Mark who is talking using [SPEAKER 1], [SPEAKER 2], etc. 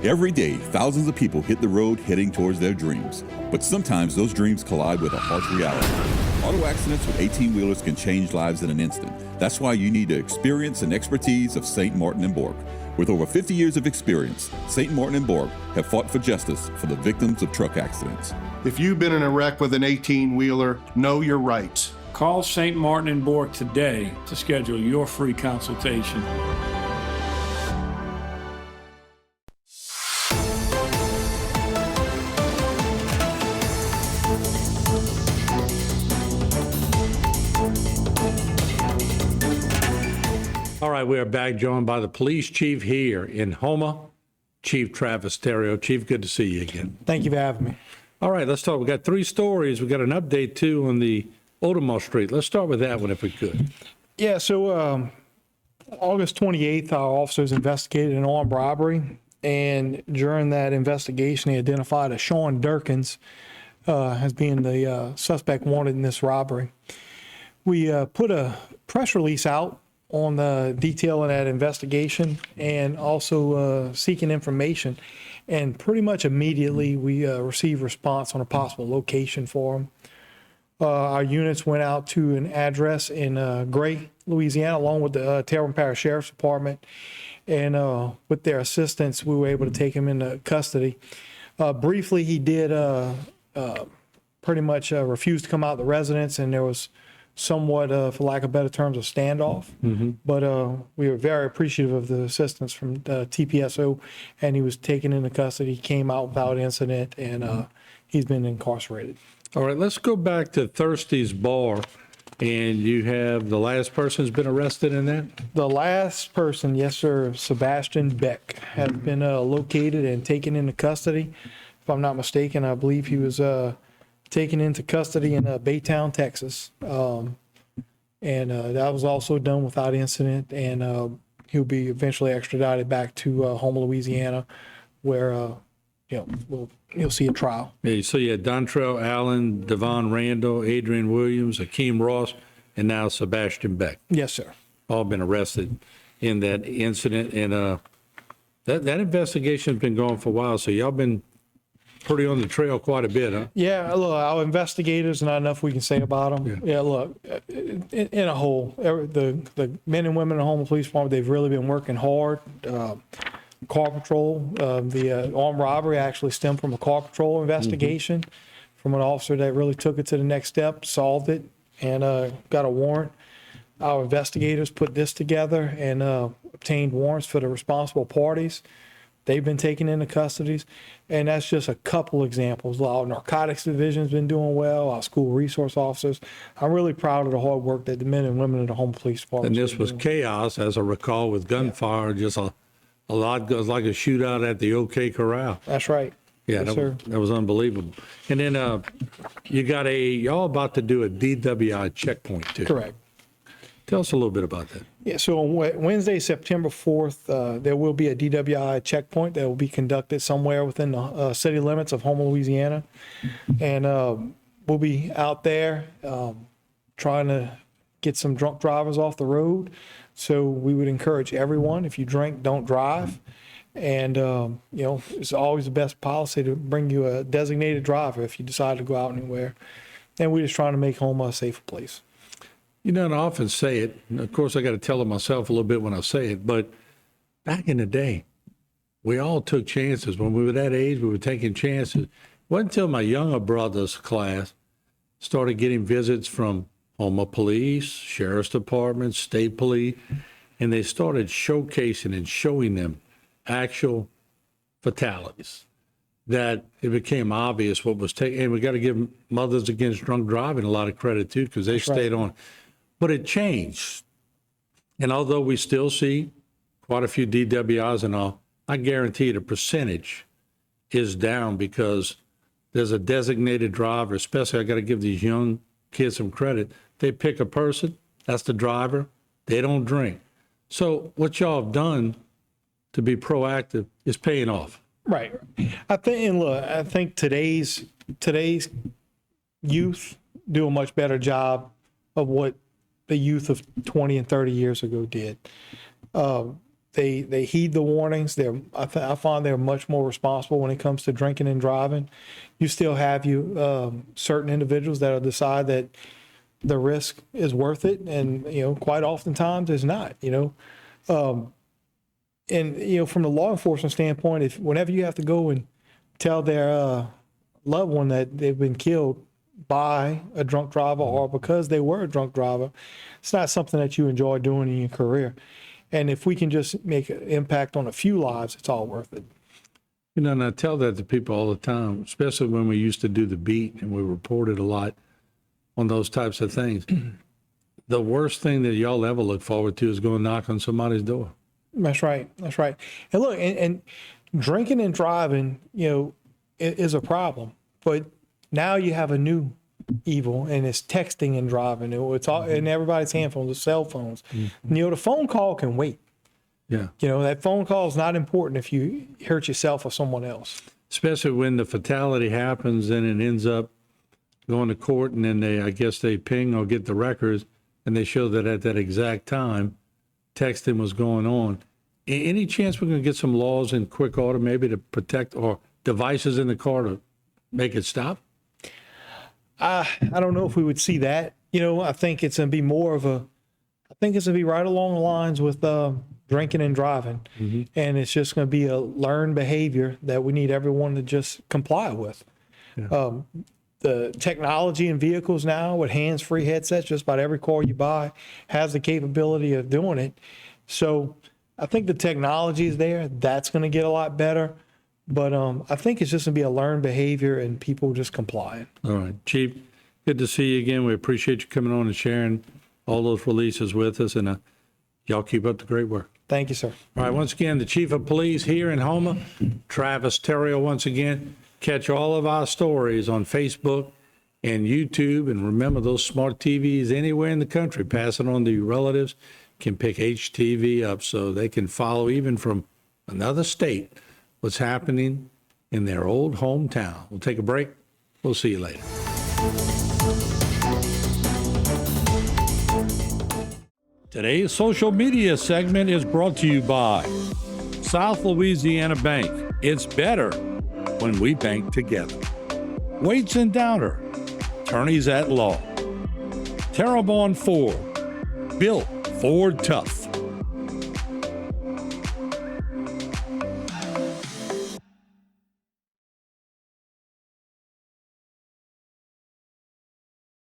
[SPEAKER 1] Every day, thousands of people hit the road heading towards their dreams. But sometimes those dreams collide with a harsh reality. Auto accidents with 18-wheelers can change lives in an instant. That's why you need the experience and expertise of St. Martin and Bork. With over 50 years of experience, St. Martin and Bork have fought for justice for the victims of truck accidents.
[SPEAKER 2] If you've been in a wreck with an 18-wheeler, know your rights.
[SPEAKER 3] Call St. Martin and Bork today to schedule your free consultation.
[SPEAKER 4] All right, we are back, joined by the police chief here in Houma, Chief Travis Theriot. Chief, good to see you again.
[SPEAKER 5] Thank you for having me.
[SPEAKER 4] All right, let's talk. We got 3 stories. We got an update too on the Audemars Street. Let's start with that one if we could.
[SPEAKER 5] Yeah, so August 28th, our officers investigated an armed robbery, and during that investigation, they identified a Sean Durkins as being the suspect wanted in this robbery. We put a press release out on the detail of that investigation and also seeking information. And pretty much immediately we received response on a possible location for him. Our units went out to an address in Gray, Louisiana, along with the Theriot Parish Sheriff's Department. And with their assistance, we were able to take him into custody. Briefly, he did pretty much refuse to come out of the residence, and there was somewhat, for lack of better terms, a standoff. Mm-hmm. But we were very appreciative of the assistance from TPSO, and he was taken into custody. He came out without incident, and he's been incarcerated.
[SPEAKER 4] All right, let's go back to Thirsty's Bar, and you have the last person's been arrested in that?
[SPEAKER 5] The last person, yes, sir, Sebastian Beck, has been located and taken into custody. If I'm not mistaken, I believe he was taken into custody in Baytown, Texas. And that was also done without incident. And he'll be eventually extradited back to Houma, Louisiana, where you'll see a trial.
[SPEAKER 4] Yeah, so you had Dontrell Allen, Devon Randall, Adrian Williams, Akeem Ross, and now Sebastian Beck.
[SPEAKER 5] Yes, sir.
[SPEAKER 4] All been arrested in that incident. And that investigation's been going for a while, so y'all been pretty on the trail quite a bit, huh?
[SPEAKER 5] Yeah, look, our investigators, not enough we can say about them. Yeah, look, in a whole, the men and women in the Houma Police Department, they've really been working hard. Car patrol, the armed robbery actually stemmed from a car patrol investigation from an officer that really took it to the next step, solved it, and got a warrant. Our investigators put this together and obtained warrants for the responsible parties. They've been taken into custody, and that's just a couple examples. Our narcotics division's been doing well, our school resource officers. I'm really proud of the hard work that the men and women in the Houma Police Department.
[SPEAKER 4] And this was chaos, as I recall, with gunfire, just a lot goes like a shootout at the OK Corral.
[SPEAKER 5] That's right.
[SPEAKER 4] Yeah,
[SPEAKER 5] yes,
[SPEAKER 4] that was unbelievable. And then y'all about to do a DWI checkpoint too.
[SPEAKER 5] Correct.
[SPEAKER 4] Tell us a little bit about that.
[SPEAKER 5] Yeah, so on Wednesday, September 4th, there will be a DWI checkpoint that will be conducted somewhere within the city limits of Houma, Louisiana. And we'll be out there trying to get some drunk drivers off the road. So we would encourage everyone, if you drink, don't drive. And, it's always the best policy to bring you a designated driver if you decide to go out anywhere. And we're just trying to make Houma a safer place.
[SPEAKER 4] You don't often say it. And of course, I got to tell it myself a little bit when I say it. But back in the day, we all took chances. When we were that age, we were taking chances. It wasn't until my younger brother's class started getting visits from Houma Police, Sheriff's Department, State Police, and they started showcasing and showing them actual fatalities, that it became obvious what was taken. And we got to give Mothers Against Drunk Driving a lot of credit, too, because they stayed on. But it changed. And although we still see quite a few DWIs and all, I guarantee the percentage is down because there's a designated driver, especially I got to give these young kids some credit. They pick a person, that's the driver, they don't drink. So what y'all have done to be proactive is paying off.
[SPEAKER 5] Right. I think today's youth do a much better job of what the youth of 20 and 30 years ago did. They heed the warnings. I find they're much more responsible when it comes to drinking and driving. You still have certain individuals that'll decide that the risk is worth it, and quite oftentimes it's not. And from the law enforcement standpoint, whenever you have to go and tell their loved one that they've been killed by a drunk driver or because they were a drunk driver, it's not something that you enjoy doing in your career. And if we can just make an impact on a few lives, it's all worth it.
[SPEAKER 4] And I tell that to people all the time, especially when we used to do the beat and we reported a lot on those types of things. The worst thing that y'all ever look forward to is going to knock on somebody's door.
[SPEAKER 5] That's right. That's right. And look, and drinking and driving, is a problem. But now you have a new evil, and it's texting and driving. It's all in everybody's handphones, the cell phones. The phone call can wait.
[SPEAKER 4] Yeah.
[SPEAKER 5] That phone call is not important if you hurt yourself or someone else.
[SPEAKER 4] Especially when the fatality happens and it ends up going to court, and then I guess they ping or get the records, and they show that at that exact time, texting was going on. Any chance we're going to get some laws in quick order maybe to protect, or devices in the car to make it stop?
[SPEAKER 5] I don't know if we would see that. I think it's going to be right along the lines with drinking and driving. Mm-hmm. And it's just going to be a learned behavior that we need everyone to just comply with. Yeah. The technology in vehicles now with hands-free headsets, just about every car you buy has the capability of doing it. So I think the technology is there. That's going to get a lot better. But I think it's just going to be a learned behavior and people just complying.
[SPEAKER 4] All right. Chief, good to see you again. We appreciate you coming on and sharing all those releases with us. And y'all keep up the great work.
[SPEAKER 5] Thank you, sir.
[SPEAKER 4] All right. Once again, the Chief of Police here in Houma, Travis Theriot, once again. Catch all of our stories on Facebook and YouTube. And remember, those smart TVs anywhere in the country, pass it on to your relatives, can pick HTV up so they can follow, even from another state, what's happening in their old hometown. We'll take a break. We'll see you later. Today's social media segment is brought to you by South Louisiana Bank. It's better when we bank together. Waits and Downer, attorneys at law. Terrebonne Ford, built Ford tough.